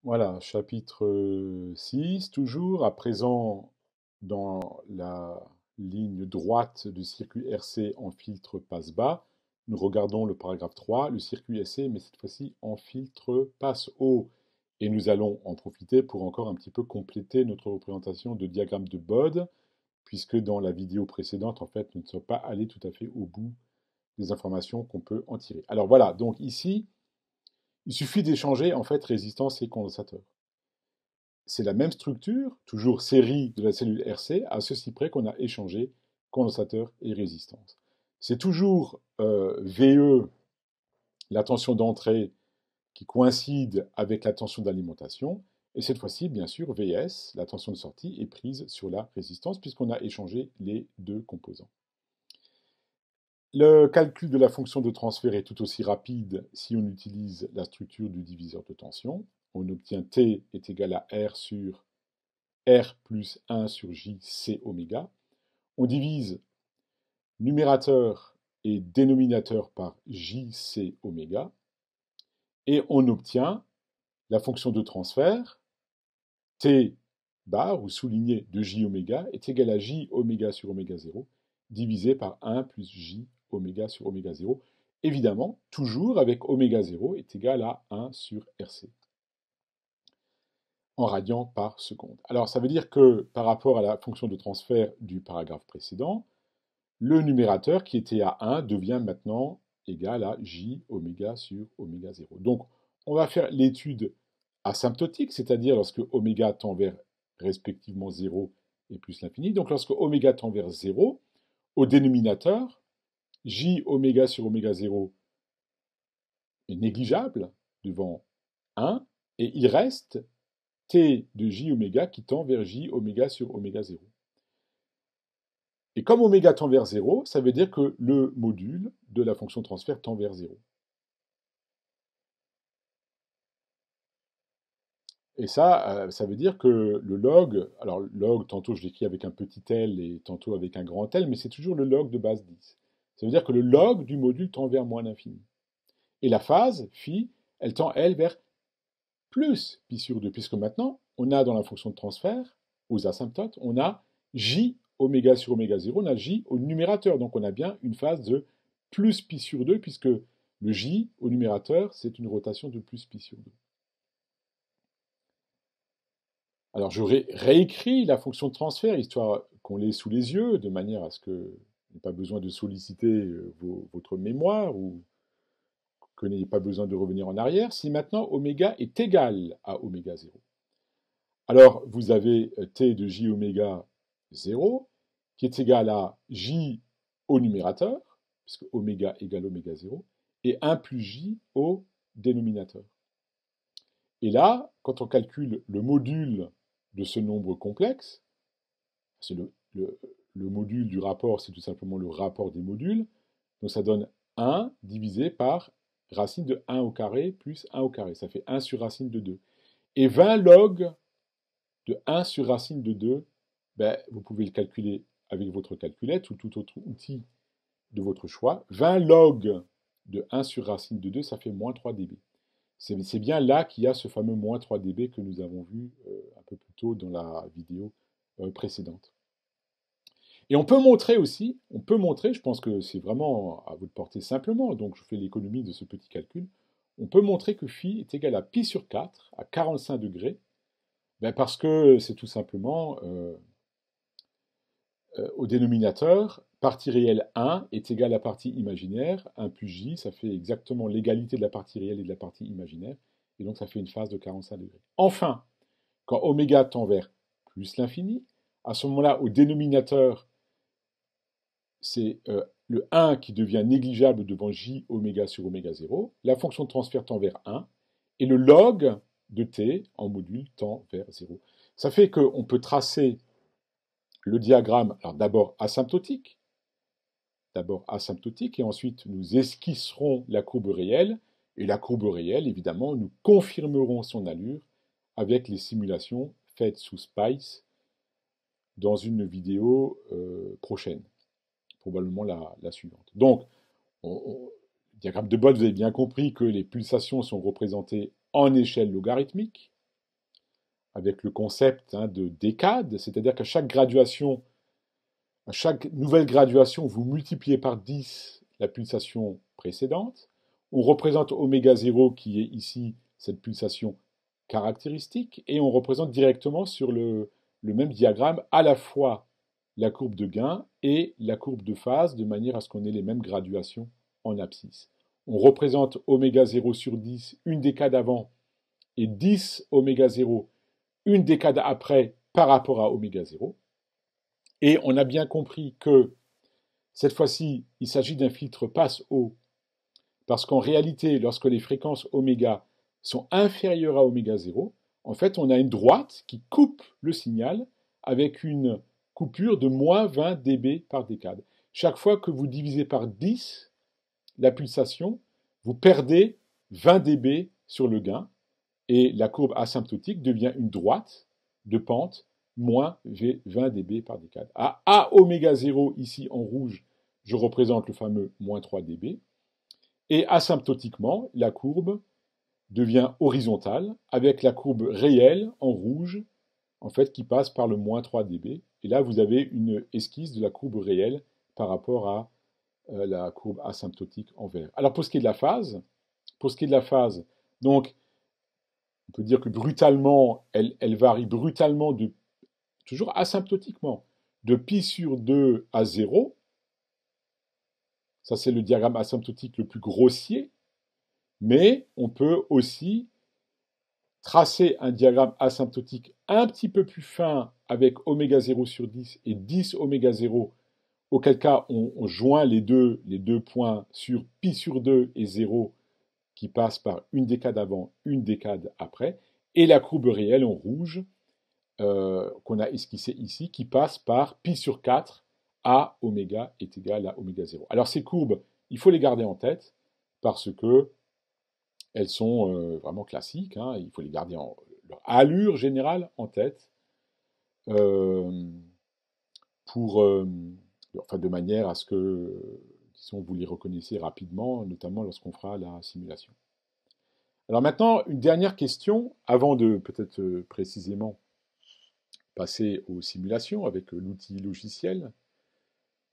Voilà, chapitre 6, toujours. À présent, dans la ligne droite du circuit RC en filtre passe-bas, nous regardons le paragraphe 3, le circuit RC, mais cette fois-ci en filtre passe-haut. Et nous allons en profiter pour encore un petit peu compléter notre représentation de diagramme de Bode, puisque dans la vidéo précédente, en fait, nous ne sommes pas allés tout à fait au bout des informations qu'on peut en tirer. Alors voilà, donc ici, il suffit d'échanger en fait résistance et condensateur. C'est la même structure, toujours série de la cellule RC, à ceci près qu'on a échangé condensateur et résistance. C'est toujours VE, la tension d'entrée, qui coïncide avec la tension d'alimentation, et cette fois-ci, bien sûr, VS, la tension de sortie, est prise sur la résistance, puisqu'on a échangé les deux composants. Le calcul de la fonction de transfert est tout aussi rapide si on utilise la structure du diviseur de tension. On obtient T est égal à R sur R plus 1 sur J C oméga. On divise numérateur et dénominateur par J C oméga. Et on obtient la fonction de transfert T bar ou souligné de J oméga est égal à J oméga sur oméga 0 divisé par 1 plus J oméga sur oméga 0. Évidemment, toujours avec oméga 0 est égal à 1 sur RC en radians par seconde. Alors ça veut dire que par rapport à la fonction de transfert du paragraphe précédent, le numérateur qui était à 1 devient maintenant égal à J oméga sur oméga 0. Donc on va faire l'étude asymptotique, c'est-à-dire lorsque oméga tend vers respectivement 0 et plus l'infini. Donc lorsque oméga tend vers 0, au dénominateur, J oméga sur oméga 0 est négligeable devant 1, et il reste T de J oméga qui tend vers J oméga sur oméga 0. Et comme oméga tend vers 0, ça veut dire que le module de la fonction de transfert tend vers 0. Et ça veut dire que le log, alors log, tantôt je l'écris avec un petit l et tantôt avec un grand L, mais c'est toujours le log de base 10. Ça veut dire que le log du module tend vers moins l'infini. Et la phase, phi, elle tend, elle, vers plus pi sur 2, puisque maintenant, on a dans la fonction de transfert, aux asymptotes, on a j oméga sur oméga 0, on a j au numérateur, donc on a bien une phase de plus pi sur 2, puisque le j au numérateur, c'est une rotation de plus pi sur 2. Alors j'aurais réécrit la fonction de transfert, histoire qu'on l'ait sous les yeux, de manière à ce que vous n'ayez pas besoin de solliciter votre mémoire ou que vous n'ayez pas besoin de revenir en arrière, si maintenant oméga est égal à oméga 0. Alors vous avez t de j oméga 0 qui est égal à j au numérateur, puisque oméga égale oméga 0, et 1 plus j au dénominateur. Et là, quand on calcule le module de ce nombre complexe, c'est le module du rapport, c'est tout simplement le rapport des modules, donc ça donne 1 divisé par racine de 1 au carré plus 1 au carré, ça fait 1 sur racine de 2. Et 20 log de 1 sur racine de 2, ben, vous pouvez le calculer avec votre calculette ou tout autre outil de votre choix. 20 log de 1 sur racine de 2, ça fait moins 3 dB. C'est bien là qu'il y a ce fameux moins 3 dB que nous avons vu un peu plus tôt dans la vidéo précédente. Et on peut montrer aussi, je pense que c'est vraiment à vous de porter simplement, donc je fais l'économie de ce petit calcul, on peut montrer que phi est égal à pi sur 4 à 45 degrés, ben parce que c'est tout simplement au dénominateur, partie réelle 1 est égale à partie imaginaire, 1 plus j, ça fait exactement l'égalité de la partie réelle et de la partie imaginaire, et donc ça fait une phase de 45 degrés. Enfin, quand oméga tend vers plus l'infini, à ce moment-là, au dénominateur, c'est le 1 qui devient négligeable devant j oméga sur oméga 0, la fonction de transfert tend vers 1, et le log de t en module tend vers 0. Ça fait qu'on peut tracer le diagramme, alors d'abord asymptotique, et ensuite nous esquisserons la courbe réelle, et la courbe réelle, évidemment, nous confirmerons son allure avec les simulations faites sous Spice dans une vidéo prochaine, probablement la suivante. Donc, diagramme de Bode, vous avez bien compris que les pulsations sont représentées en échelle logarithmique, avec le concept de décade, c'est-à-dire qu'à chaque graduation, à chaque nouvelle graduation, vous multipliez par 10 la pulsation précédente. On représente oméga 0 qui est ici cette pulsation caractéristique et on représente directement sur le même diagramme à la fois la courbe de gain et la courbe de phase de manière à ce qu'on ait les mêmes graduations en abscisse. On représente oméga 0 sur 10 une décade avant et 10 oméga 0 une décade après par rapport à oméga 0. Et on a bien compris que cette fois-ci, il s'agit d'un filtre passe-haut, parce qu'en réalité, lorsque les fréquences oméga sont inférieures à oméga 0, en fait, on a une droite qui coupe le signal avec une coupure de moins 20 dB par décade. Chaque fois que vous divisez par 10 la pulsation, vous perdez 20 dB sur le gain, et la courbe asymptotique devient une droite de pente moins 20 dB par décade. À oméga 0, ici en rouge, je représente le fameux moins 3 dB. Et asymptotiquement, la courbe devient horizontale avec la courbe réelle en rouge, en fait, qui passe par le moins 3 dB. Et là, vous avez une esquisse de la courbe réelle par rapport à la courbe asymptotique en vert. Alors, pour ce qui est de la phase, donc, on peut dire que brutalement, elle varie brutalement, toujours asymptotiquement, de pi sur 2 à 0. Ça, c'est le diagramme asymptotique le plus grossier. Mais on peut aussi tracer un diagramme asymptotique un petit peu plus fin avec oméga 0 sur 10 et 10 oméga 0, auquel cas on joint les deux points sur pi sur 2 et 0 qui passent par une décade avant, une décade après, et la courbe réelle en rouge qu'on a esquissée ici, qui passe par pi sur 4 à oméga est égal à oméga 0. Alors ces courbes, il faut les garder en tête, parce que elles sont vraiment classiques, il faut les garder leur allure générale en tête, de manière à ce que, disons, vous les reconnaissiez rapidement, notamment lorsqu'on fera la simulation. Alors maintenant, une dernière question, avant de peut-être précisément passer aux simulations avec l'outil logiciel.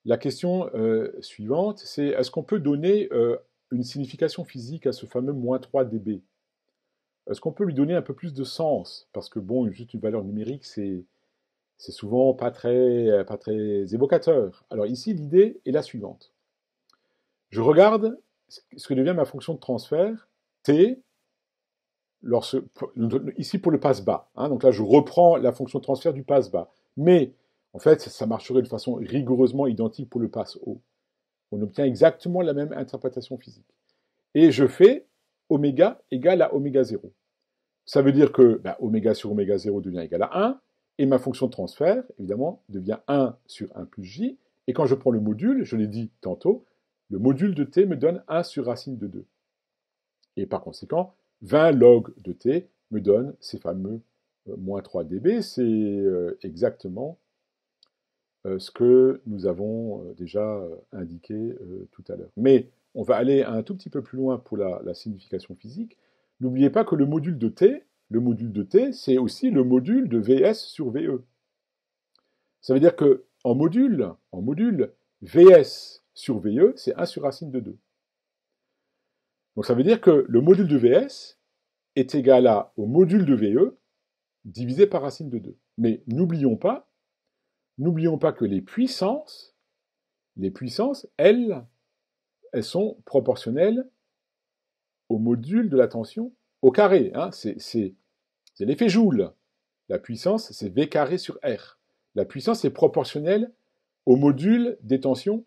La question suivante, c'est est-ce qu'on peut donner une signification physique à ce fameux moins 3 dB? Est-ce qu'on peut lui donner un peu plus de sens? Parce que bon, juste une valeur numérique, c'est souvent pas très évocateur. Alors ici, l'idée est la suivante. Je regarde ce que devient ma fonction de transfert, t, ici pour le passe bas. Donc là, je reprends la fonction de transfert du passe bas. Mais en fait, ça marcherait de façon rigoureusement identique pour le passe haut. On obtient exactement la même interprétation physique. Et je fais oméga égale à oméga 0. Ça veut dire que oméga sur oméga 0 devient égal à 1, et ma fonction de transfert, évidemment, devient 1 sur 1 plus j, et quand je prends le module, je l'ai dit tantôt, le module de t me donne 1 sur racine de 2. Et par conséquent, 20 log de t me donne ces fameux moins 3 dB, c'est exactement ce que nous avons déjà indiqué tout à l'heure. Mais on va aller un tout petit peu plus loin pour la signification physique. N'oubliez pas que le module de t, c'est aussi le module de Vs sur Ve. Ça veut dire que en module, Vs sur Ve, c'est 1 sur racine de 2. Donc ça veut dire que le module de Vs est égal au module de Ve divisé par racine de 2. Mais n'oublions pas que les puissances, elles sont proportionnelles au module de la tension au carré. C'est l'effet Joule. La puissance, c'est V carré sur R. La puissance est proportionnelle au module des tensions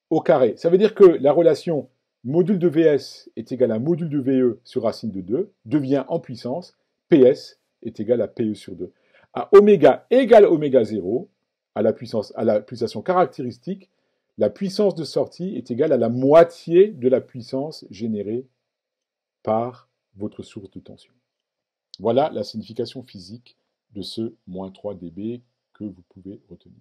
au carré. Ça veut dire que la relation module de Vs est égal à module de Ve sur racine de 2 devient en puissance Ps est égal à Pe sur 2. À oméga égale oméga 0, à la pulsation caractéristique, la puissance de sortie est égale à la moitié de la puissance générée par votre source de tension. Voilà la signification physique de ce moins 3 dB que vous pouvez retenir.